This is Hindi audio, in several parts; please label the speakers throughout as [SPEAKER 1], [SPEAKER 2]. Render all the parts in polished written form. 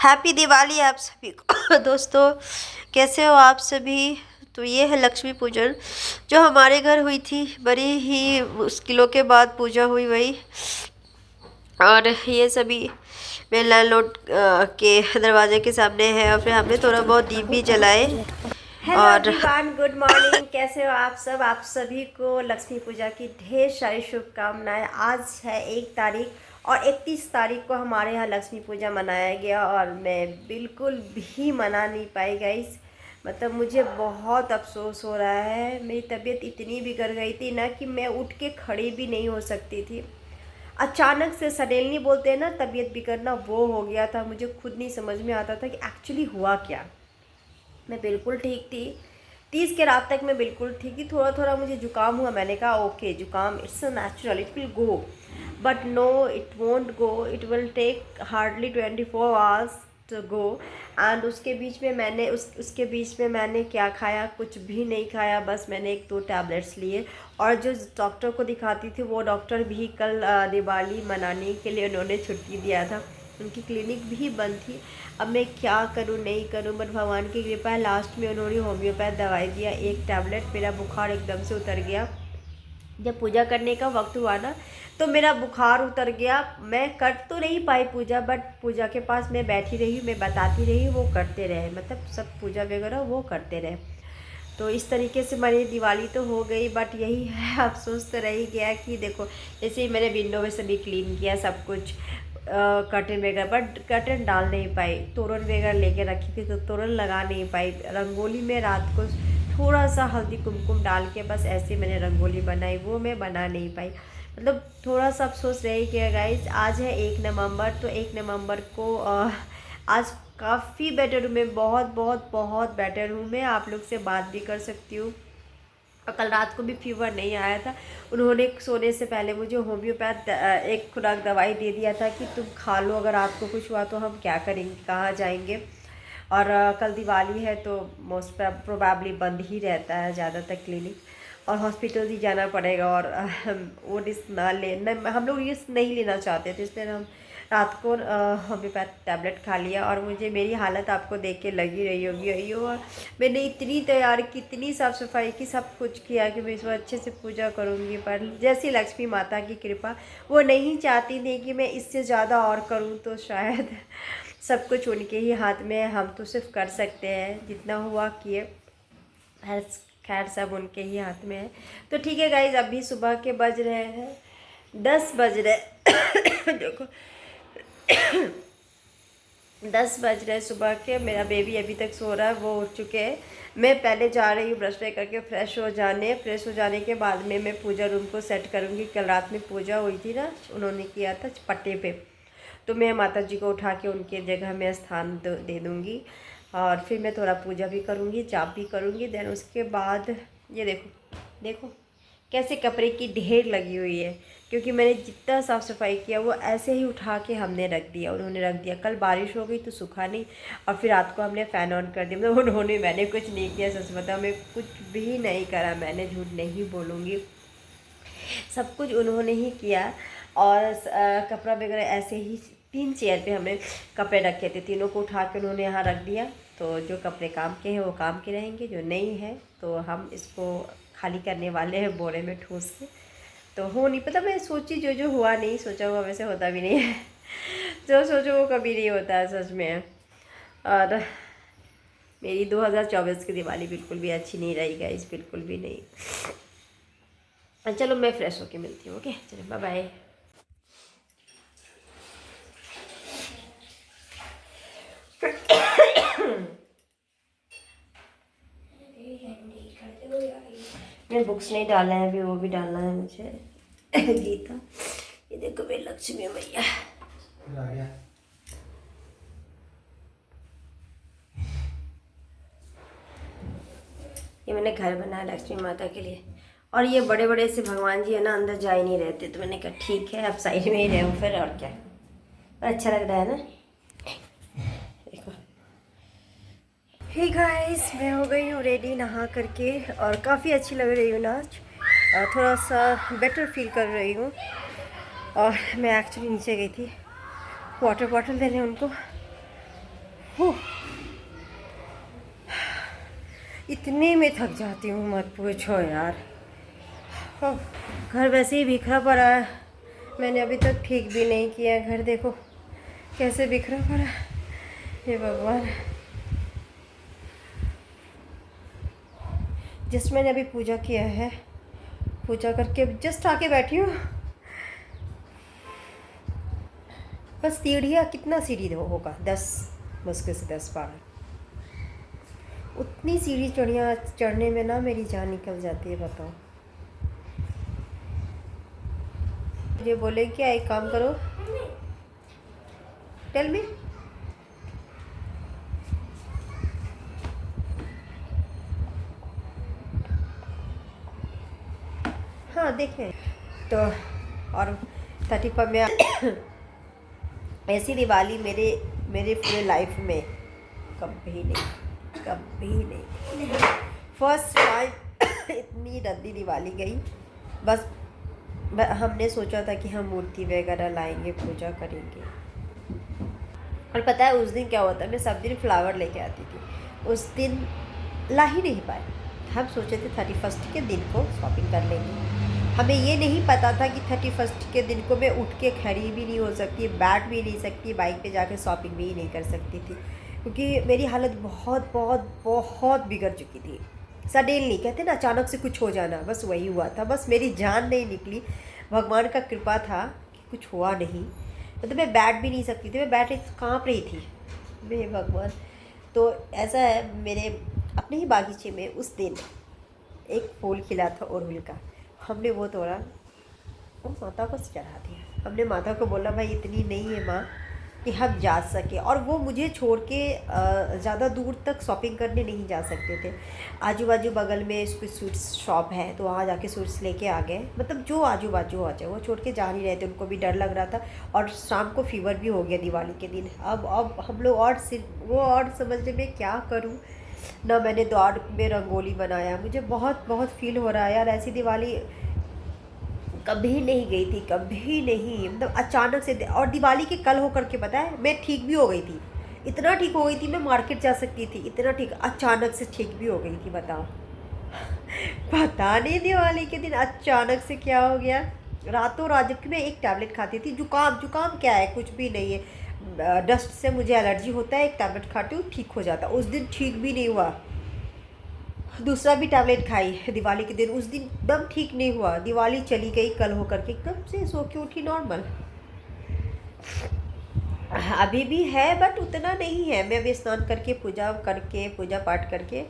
[SPEAKER 1] हैप्पी दिवाली आप सभी को दोस्तों। कैसे हो आप सभी। तो ये है लक्ष्मी पूजन जो हमारे घर हुई थी, बड़ी ही मुश्किलों के बाद पूजा हुई वही। और ये सभी मेरे लैंडलॉर्ड के दरवाजे के सामने है, और फिर हमने थोड़ा बहुत दीप भी जलाए।
[SPEAKER 2] हेलो
[SPEAKER 1] और
[SPEAKER 2] एवरीवन, गुड मॉर्निंग। कैसे हो आप सब। आप सभी को लक्ष्मी पूजा की ढेर सारी शुभकामनाएं। आज है 1 तारीख और 31 तारीख को हमारे यहाँ लक्ष्मी पूजा मनाया गया और मैं बिल्कुल भी मना नहीं पाई गाइस। मतलब मुझे बहुत अफसोस हो रहा है। मेरी तबीयत इतनी बिगड़ गई थी ना कि मैं उठ के खड़ी भी नहीं हो सकती थी। अचानक से सडनली बोलते हैं ना तबीयत बिगड़ना, वो हो गया था। मुझे खुद नहीं समझ में आता था कि एक्चुअली हुआ क्या। मैं बिल्कुल ठीक थी। 30 के रात तक मैं बिल्कुल ठीक थी। थोड़ा थोड़ा मुझे जुकाम हुआ। मैंने कहा ओके जुकाम it's natural, it will go, but no it won't go, it will take hardly 24 hours to go. And उसके बीच में मैंने उसके बीच में मैंने क्या खाया, कुछ भी नहीं खाया। बस मैंने 1-2 टैबलेट्स लिए। और जो डॉक्टर को दिखाती थी वो डॉक्टर भी कल दिवाली मनाने के लिए उन्होंने छुट्टी दिया था। उनकी क्लिनिक भी बंद थी। अब मैं क्या करूं नहीं करूं, बट भगवान की कृपा है। लास्ट में उन्होंने होम्योपैथ दवाई दिया, 1 टैबलेट। मेरा बुखार एकदम से उतर गया। जब पूजा करने का वक्त हुआ ना तो मेरा बुखार उतर गया। मैं कर तो नहीं पाई पूजा, बट पूजा के पास मैं बैठी रही, मैं बताती रही, वो करते रहे। मतलब सब पूजा वगैरह वो करते रहे। तो इस तरीके से मेरी दिवाली तो हो गई, बट यही है अफसोस तो रह ही गया कि देखो जैसे ही मैंने विंडो में सभी क्लीन किया सब कुछ, कर्टन वगैरह, बट कर्टन डाल नहीं पाई। तोरण वगैरह लेके रखी थी तो तोरण लगा नहीं पाई। रंगोली में रात को थोड़ा सा हल्दी कुमकुम डाल के बस ऐसे मैंने रंगोली बनाई, वो मैं बना नहीं पाई। मतलब थोड़ा सा अफसोस रह गया गाइस। आज है 1 नवंबर, तो 1 नवंबर को आज काफ़ी बेटर हूँ मैं, बहुत बहुत बहुत बेटर हूँ मैं। आप लोग से बात भी कर सकती हूँ। और कल रात को भी फीवर नहीं आया था। उन्होंने सोने से पहले मुझे होम्योपैथ एक खुराक दवाई दे दिया था कि तुम खा लो, अगर आपको कुछ हुआ तो हम क्या करेंगे, कहाँ जाएंगे। और कल दिवाली है तो मोस्ट प्रोबेबली बंद ही रहता है ज़्यादातर क्लिनिक, और हॉस्पिटल ही जाना पड़ेगा। और वो रिस्क ना ले न, हम लोग रिस्क नहीं लेना चाहते थे, इसलिए हम रात को होम्योपैथ टैबलेट खा लिया। और मुझे मेरी हालत आपको देख के लगी रही होगी अयो। और मैंने इतनी तैयारी की, इतनी साफ़ सफाई की, सब कुछ किया कि मैं इस बार अच्छे से पूजा करूँगी। पर जैसी लक्ष्मी माता की कृपा, वो नहीं चाहती थी कि मैं इससे ज़्यादा और करूँ। तो शायद सब कुछ उनके ही हाथ में है। हम तो सिर्फ कर सकते हैं, जितना हुआ किए। खैर खैर सब उनके ही हाथ में है। तो ठीक है गाइज, अभी सुबह के बज रहे हैं 10 बज रहे देखो 10 बज रहे सुबह के। मेरा बेबी अभी तक सो रहा है, वो उठ चुके हैं। मैं पहले जा रही हूँ ब्रश करके फ्रेश हो जाने के बाद में मैं पूजा रूम को सेट करूँगी। कल रात में पूजा हुई थी ना, उन्होंने किया था पट्टे पे, तो मैं माता जी को उठा के उनके जगह में स्थान दे दूँगी। और फिर मैं थोड़ा पूजा भी करूँगी, जाप भी करूँगी। देन उसके बाद ये देखो देखो कैसे कपड़े की ढेर लगी हुई है, क्योंकि मैंने जितना साफ़ सफाई किया वो ऐसे ही उठा के हमने रख दिया, उन्होंने रख दिया। कल बारिश हो गई तो सूखा नहीं, और फिर रात को हमने फ़ैन ऑन कर दिया। मतलब उन्होंने, मैंने कुछ नहीं किया। सच बताओ मैं कुछ भी नहीं करा, मैंने झूठ नहीं बोलूँगी, सब कुछ उन्होंने ही किया। और कपड़ा वगैरह ऐसे ही 3 चेयर पे हमने कपड़े रखे थे, तीनों को उठा के उन्होंने यहाँ रख दिया। तो जो कपड़े काम के हैं वो काम के रहेंगे, जो नहीं है तो हम इसको खाली करने वाले हैं बोरे में ठूस के। तो हो नहीं पता, मैं सोची जो जो हुआ नहीं, सोचा हुआ वैसे होता भी नहीं है जो सोचो वो कभी नहीं होता है सच में। और मेरी 2024 की दिवाली बिल्कुल भी अच्छी नहीं रही गाइस, बिल्कुल भी नहीं। चलो मैं फ्रेश होके मिलती हूँ। ओके चलो बाय बाय। मैं बुक्स नहीं डाला है अभी, वो भी डालना है मुझे गीता। ये देखो मेरी लक्ष्मी मैया। ये मैंने घर बनाया लक्ष्मी माता के लिए। और ये बड़े बड़े से भगवान जी है ना, अंदर जा ही नहीं रहते, तो मैंने कहा ठीक है अब साइड में ही रहूँ फिर, और क्या। पर अच्छा लग रहा है ना, देखो। हे गाइस, मैं हो गई हूँ रेडी नहा करके, और काफ़ी अच्छी लग रही हूँ ना आज। थोड़ा सा बेटर फील कर रही हूँ। और मैं एक्चुअली नीचे गई थी वाटर बॉटल देने उनको, हुँ, इतने में थक जाती हूँ मत पूछो यार। ओह, घर वैसे ही बिखरा पड़ा है, मैंने अभी तक ठीक भी नहीं किया है। घर देखो कैसे बिखरा पड़ा है, हे भगवान। जस्ट मैंने अभी पूजा किया है, पूजा करके जस्ट आके बैठी हूँ। बस सीढ़ियाँ, कितना सीढ़ी होगा, 10, मुश्किल से 10-12। उतनी सीढ़ी चढ़ने में ना मेरी जान निकल जाती है, बताओ। मुझे बोले क्या एक काम करो, टेल मी। हाँ देखें तो। और 31 में ऐसी दिवाली मेरे मेरे पूरे लाइफ में कभी नहीं, कभी नहीं। फर्स्ट टाइम इतनी रद्दी दिवाली गई। बस हमने सोचा था कि हम मूर्ति वगैरह लाएंगे, पूजा करेंगे। और पता है उस दिन क्या होता है, मैं सब दिन फ्लावर लेके आती थी, उस दिन ला ही नहीं पाए। हम सोचे थे 31 के दिन को शॉपिंग कर लेंगे। हमें ये नहीं पता था कि 31 के दिन को मैं उठ के खड़ी भी नहीं हो सकती, बैठ भी नहीं सकती, बाइक पे जाके शॉपिंग भी नहीं कर सकती थी, क्योंकि मेरी हालत बहुत बहुत बहुत बिगड़ चुकी थी। सडनली कहते ना, अचानक से कुछ हो जाना, बस वही हुआ था। बस मेरी जान नहीं निकली, भगवान का कृपा था कि कुछ हुआ नहीं। मतलब मैं बैठ भी नहीं सकती थी, मैं बैठ रही काँप रही थी, मेरे भगवान। तो ऐसा है, मेरे अपने ही बागीचे में उस दिन एक फूल खिला था अड़हुल का, हमने वो तोड़ा, वो माता को चढ़ा दिया। हमने माता को बोला भाई इतनी नहीं है माँ कि हम जा सके। और वो मुझे छोड़ के ज़्यादा दूर तक शॉपिंग करने नहीं जा सकते थे। आजू बाजू बगल में कोई स्वीट्स शॉप है, तो वहाँ जाके स्वीट्स लेके आ गए। मतलब जो आजू बाजू आ जाए, वो छोड़ के जा नहीं रहे थे, उनको भी डर लग रहा था। और शाम को फीवर भी हो गया दिवाली के दिन। अब हम लोग और सिर्फ वो, और समझने में क्या करूँ ना। मैंने द्वार में रंगोली बनाया, मुझे बहुत बहुत फील हो रहा है यार। ऐसी दिवाली कभी नहीं गई थी, कभी नहीं। मतलब अचानक से, और दिवाली के कल होकर के पता है मैं ठीक भी हो गई थी। इतना ठीक हो गई थी, मैं मार्केट जा सकती थी, इतना ठीक। अचानक से ठीक भी हो गई थी, बताओ। पता नहीं दिवाली के दिन अचानक से क्या हो गया। रातों रात, जबकि मैं एक टैबलेट खाती थी, जुकाम जुकाम क्या है, कुछ भी नहीं है, डस्ट से मुझे एलर्जी होता है, एक टैबलेट खाती हूँ ठीक हो जाता। उस दिन ठीक भी नहीं हुआ, दूसरा भी टैबलेट खाई दिवाली के दिन, उस दिन एकदम ठीक नहीं हुआ। दिवाली चली गई कल होकर के, एकदम से सो के उठी नॉर्मल। अभी भी है बट उतना नहीं है। मैं अभी स्नान करके पूजा पाठ करके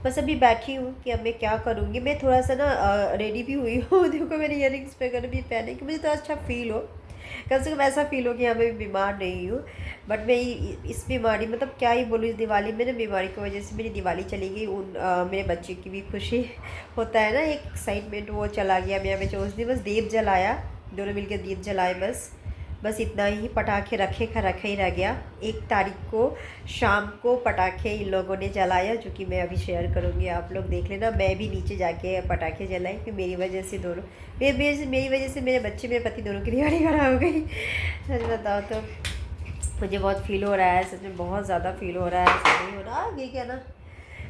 [SPEAKER 2] बस अभी बैठी हूँ कि अब मैं क्या करूँगी। मैं थोड़ा सा ना रेडी भी हुई हूँ। देखो मेरे इयरिंग्स वगैरह भी पहने कि मुझे थोड़ा अच्छा फील हो, कम से कम ऐसा फील हो कि हाँ मैं बीमार नहीं हूँ। बट मैं इस बीमारी, मतलब क्या ही बोलूँ, इस दिवाली में ना बीमारी की वजह से मेरी दिवाली चली गई। मेरे बच्चे की भी खुशी होता है ना, एक एक्साइटमेंट, वो चला गया। मेरा बच्चा उस दिन बस दीप जलाया, दोनों मिलकर दीप जलाए, बस इतना ही। पटाखे रखे का रखा ही रह गया। 1 तारीख को शाम को पटाखे इन लोगों ने जलाया, जो कि मैं अभी शेयर करूँगी, आप लोग देख लेना। मैं भी नीचे जाके पटाखे जलाई, कि मेरी वजह से दोनों, मेरी वजह से मेरे बच्चे, मेरे पति दोनों की दिवाली खराब हो गई। सच बताओ तो मुझे बहुत फील हो रहा है, सच में बहुत ज़्यादा फील हो रहा है। ऐसा नहीं हो रहा, ये क्या ना,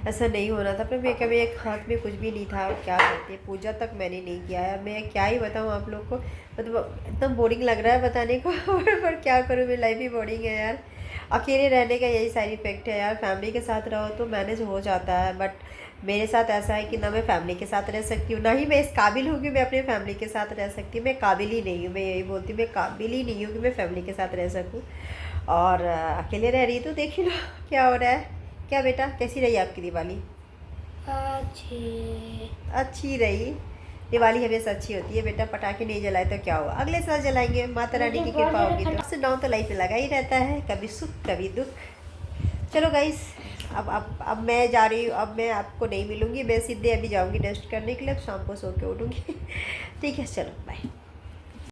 [SPEAKER 2] ऐसा नहीं होना था। पर मैं कभी, एक हाथ में कुछ भी नहीं था, क्या करते, पूजा तक मैंने नहीं किया है। मैं क्या ही बताऊँ आप लोग को, मतलब इतना बोरिंग लग रहा है बताने को। पर क्या करूँ, मेरी लाइफ ही बोरिंग है यार। अकेले रहने का यही साइड इफ़ेक्ट है यार। फैमिली के साथ रहो तो मैनेज हो जाता है, बट मेरे साथ ऐसा है कि ना मैं फैमिली के साथ रह सकती हूँ, ना ही मैं इस काबिल हूँ कि मैं अपनी फैमिली के साथ रह सकती हूँ। मैं काबिल ही नहीं हूँ, मैं यही बोलती हूँ, मैं काबिल ही नहीं हूँ कि मैं फैमिली के साथ रह सकूँ। और अकेले रह रही हूँ, तो देख ही लो क्या हो रहा है। क्या बेटा, कैसी रही आपकी दिवाली? अच्छी रही। दिवाली हमेशा अच्छी होती है बेटा। पटाखे नहीं जलाए तो क्या हुआ, अगले साल जलाएंगे, माता रानी की कृपा होगी तो। अप्स एंड डाउन तो लाइफ में लगा ही रहता है, कभी सुख कभी दुख। चलो गाइस, अब मैं जा रही हूँ। अब मैं आपको नहीं मिलूँगी, मैं सीधे अभी जाऊँगी रेस्ट करने के लिए। अब शाम को सो के उठूँगी। ठीक है, चलो बाय।